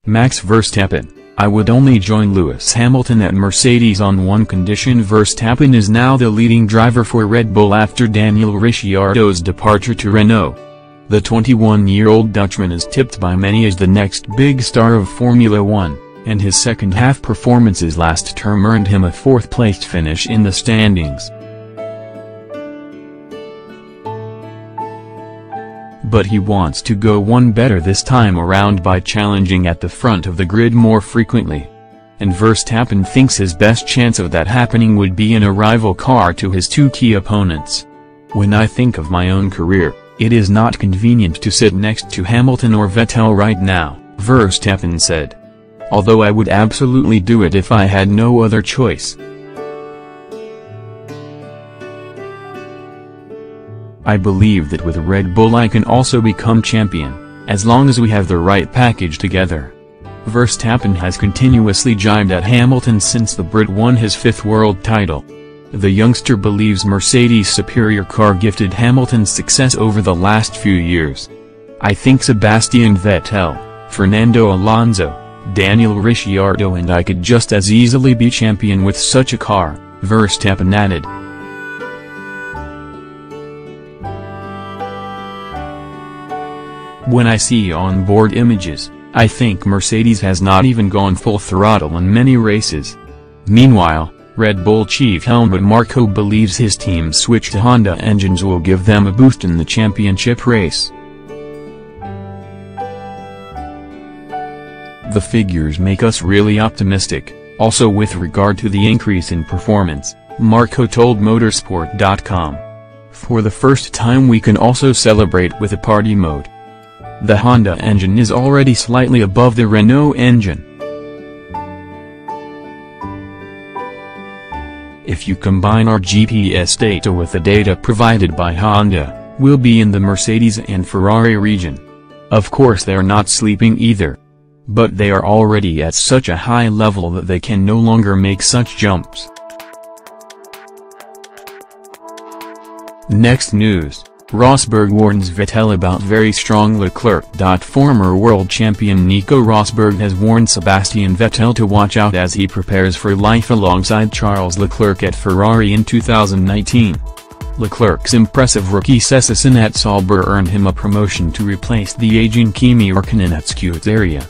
Max Verstappen: I would only join Lewis Hamilton at Mercedes on one condition. Verstappen is now the leading driver for Red Bull after Daniel Ricciardo's departure to Renault. The 21-year-old Dutchman is tipped by many as the next big star of Formula One, and his second-half performances last term earned him a fourth-placed finish in the standings. But he wants to go one better this time around by challenging at the front of the grid more frequently. And Verstappen thinks his best chance of that happening would be in a rival car to his two key opponents. When I think of my own career, it is not convenient to sit next to Hamilton or Vettel right now, Verstappen said. Although I would absolutely do it if I had no other choice. I believe that with Red Bull I can also become champion, as long as we have the right package together. Verstappen has continuously jibed at Hamilton since the Brit won his fifth world title. The youngster believes Mercedes' superior car gifted Hamilton success over the last few years. I think Sebastian Vettel, Fernando Alonso, Daniel Ricciardo and I could just as easily be champion with such a car, Verstappen added. When I see on-board images, I think Mercedes has not even gone full throttle in many races. Meanwhile, Red Bull chief Helmut Marko believes his team's switch to Honda engines will give them a boost in the championship race. The figures make us really optimistic, also with regard to the increase in performance, Marko told Motorsport.com. For the first time we can also celebrate with a party mode. The Honda engine is already slightly above the Renault engine. If you combine our GPS data with the data provided by Honda, we'll be in the Mercedes and Ferrari region. Of course they're not sleeping either. But they are already at such a high level that they can no longer make such jumps. Next news. Rosberg warns Vettel about very strong Leclerc. Former world champion Nico Rosberg has warned Sebastian Vettel to watch out as he prepares for life alongside Charles Leclerc at Ferrari in 2019. Leclerc's impressive rookie season at Sauber earned him a promotion to replace the aging Kimi Räikkönen at Scuderia.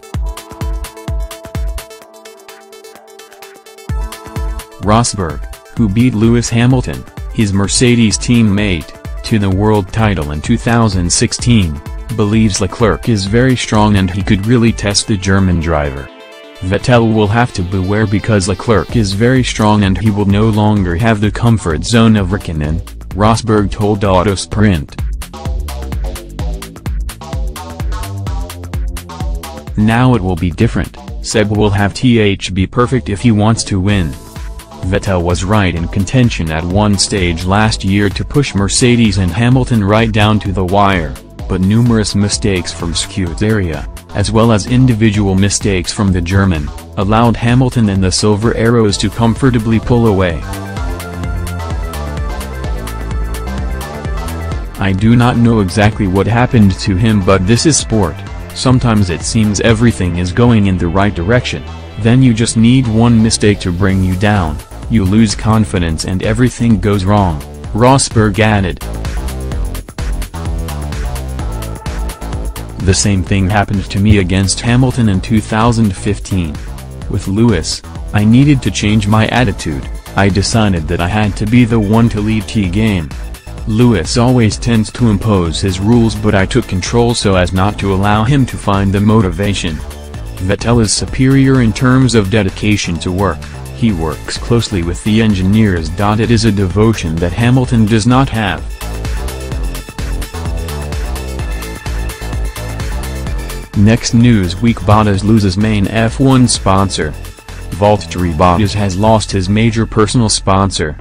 Rosberg, who beat Lewis Hamilton, his Mercedes teammate, to the world title in 2016, believes Leclerc is very strong and he could really test the German driver. Vettel will have to beware because Leclerc is very strong and he will no longer have the comfort zone of Räikkönen, Rosberg told Autosprint. Now it will be different, Seb will have to be perfect if he wants to win. Vettel was right in contention at one stage last year to push Mercedes and Hamilton right down to the wire, but numerous mistakes from Scuderia, as well as individual mistakes from the German, allowed Hamilton and the Silver Arrows to comfortably pull away. I do not know exactly what happened to him, but this is sport. Sometimes it seems everything is going in the right direction, then you just need one mistake to bring you down. You lose confidence and everything goes wrong, Rosberg added. The same thing happened to me against Hamilton in 2015. With Lewis, I needed to change my attitude. I decided that I had to be the one to lead the game. Lewis always tends to impose his rules, but I took control so as not to allow him to find the motivation. Vettel is superior in terms of dedication to work. He works closely with the engineers. It is a devotion that Hamilton does not have. Next news week. Bottas loses main F1 sponsor. Valtteri Bottas has lost his major personal sponsor.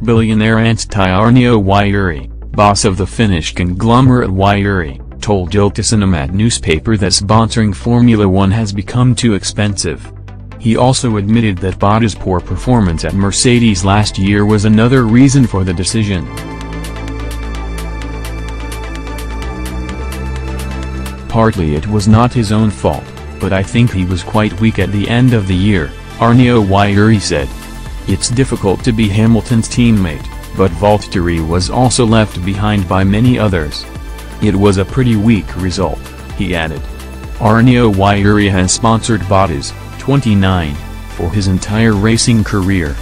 Billionaire Antti Vairi, boss of the Finnish conglomerate Vairi, told Ilta-Sanomat newspaper that sponsoring Formula One has become too expensive. He also admitted that Bottas' poor performance at Mercedes last year was another reason for the decision. Partly it was not his own fault. but I think he was quite weak at the end of the year, Arnaud Wairi said. It's difficult to be Hamilton's teammate, but Valtteri was also left behind by many others. It was a pretty weak result, he added. Arnaud Wairi has sponsored Bottas, 29, for his entire racing career.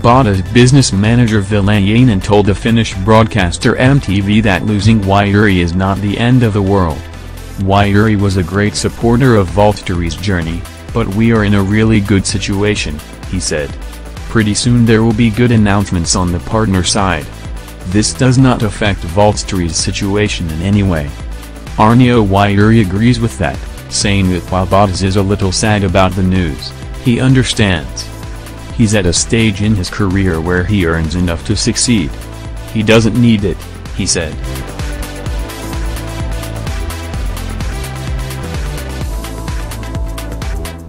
Bottas business manager Villayanen told the Finnish broadcaster MTV that losing Wairi is not the end of the world. Wairi was a great supporter of Valtteri's journey, but we are in a really good situation, he said. Pretty soon there will be good announcements on the partner side. This does not affect Valtteri's situation in any way. Arnaud Wairi agrees with that, saying that while Bottas is a little sad about the news, he understands. He's at a stage in his career where he earns enough to succeed. He doesn't need it, he said.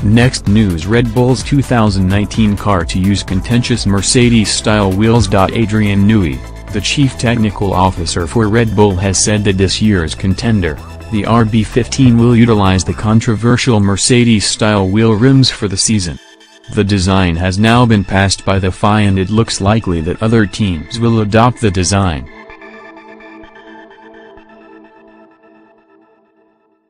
Next news: Red Bull's 2019 car to use contentious Mercedes-style wheels. Adrian Newey, the chief technical officer for Red Bull, has said that this year's contender, the RB15, will utilize the controversial Mercedes-style wheel rims for the season. The design has now been passed by the FIA and it looks likely that other teams will adopt the design.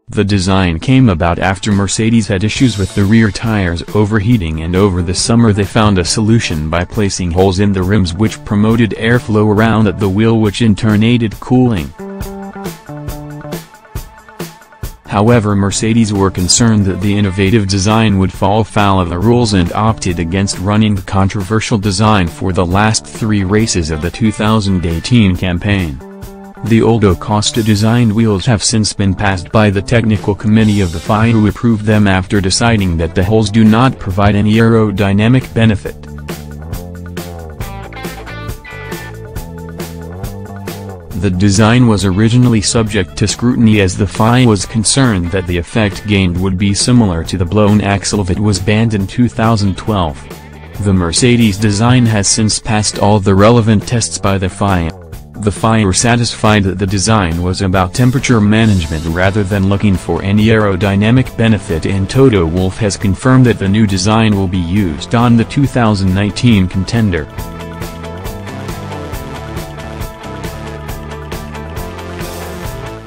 The design came about after Mercedes had issues with the rear tires overheating, and over the summer they found a solution by placing holes in the rims which promoted airflow around at the wheel, which in turn aided cooling. However, Mercedes were concerned that the innovative design would fall foul of the rules and opted against running the controversial design for the last 3 races of the 2018 campaign. The old Acosta-designed wheels have since been passed by the technical committee of the FIA, who approved them after deciding that the holes do not provide any aerodynamic benefit. The design was originally subject to scrutiny as the FIA was concerned that the effect gained would be similar to the blown axle that was banned in 2012. The Mercedes design has since passed all the relevant tests by the FIA. The FIA were satisfied that the design was about temperature management rather than looking for any aerodynamic benefit, and Toto Wolff has confirmed that the new design will be used on the 2019 contender.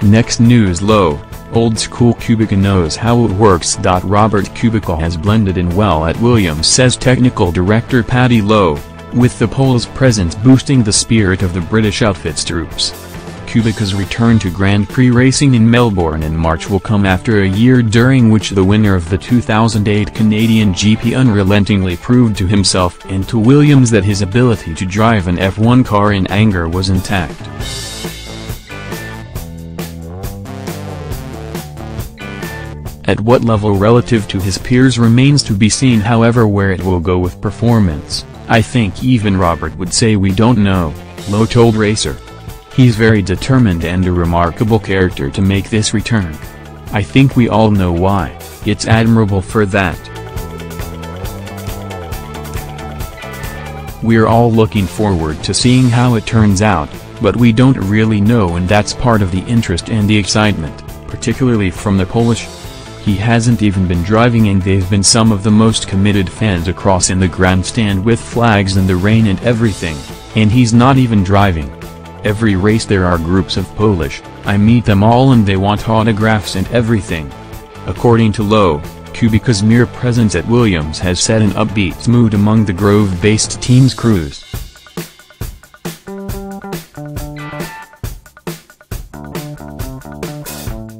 Next news: Low, old school Kubica knows how it works. Robert Kubica has blended in well at Williams, says technical director Paddy Lowe, with the Poles' presence boosting the spirit of the British outfit's troops. Kubica's return to Grand Prix racing in Melbourne in March will come after a year during which the winner of the 2008 Canadian GP unrelentingly proved to himself and to Williams that his ability to drive an F1 car in anger was intact. At what level relative to his peers remains to be seen, however. Where it will go with performance, I think even Robert would say we don't know, Lowe told Racer. He's very determined and a remarkable character to make this return. I think we all know why. It's admirable for that. We're all looking forward to seeing how it turns out, but we don't really know, and that's part of the interest and the excitement, particularly from the Polish. He hasn't even been driving and they've been some of the most committed fans across in the grandstand with flags in the rain and everything, and he's not even driving. Every race there are groups of Polish, I meet them all and they want autographs and everything. According to Lowe, Kubica's mere presence at Williams has set an upbeat mood among the Grove-based team's crews.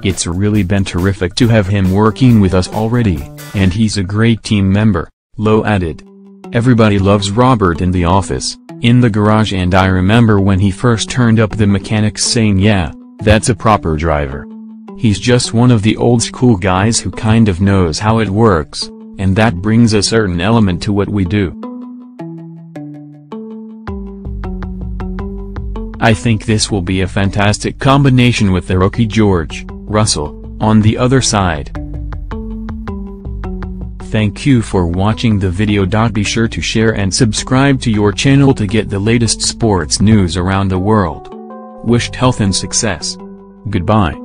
It's really been terrific to have him working with us already, and he's a great team member, Lowe added. Everybody loves Robert in the office, in the garage, and I remember when he first turned up the mechanics saying, yeah, that's a proper driver. He's just one of the old school guys who kind of knows how it works, and that brings a certain element to what we do. I think this will be a fantastic combination with the rookie George Russell on the other side. Thank you for watching the video. Be sure to share and subscribe to your channel to get the latest sports news around the world. wished health and success. Goodbye.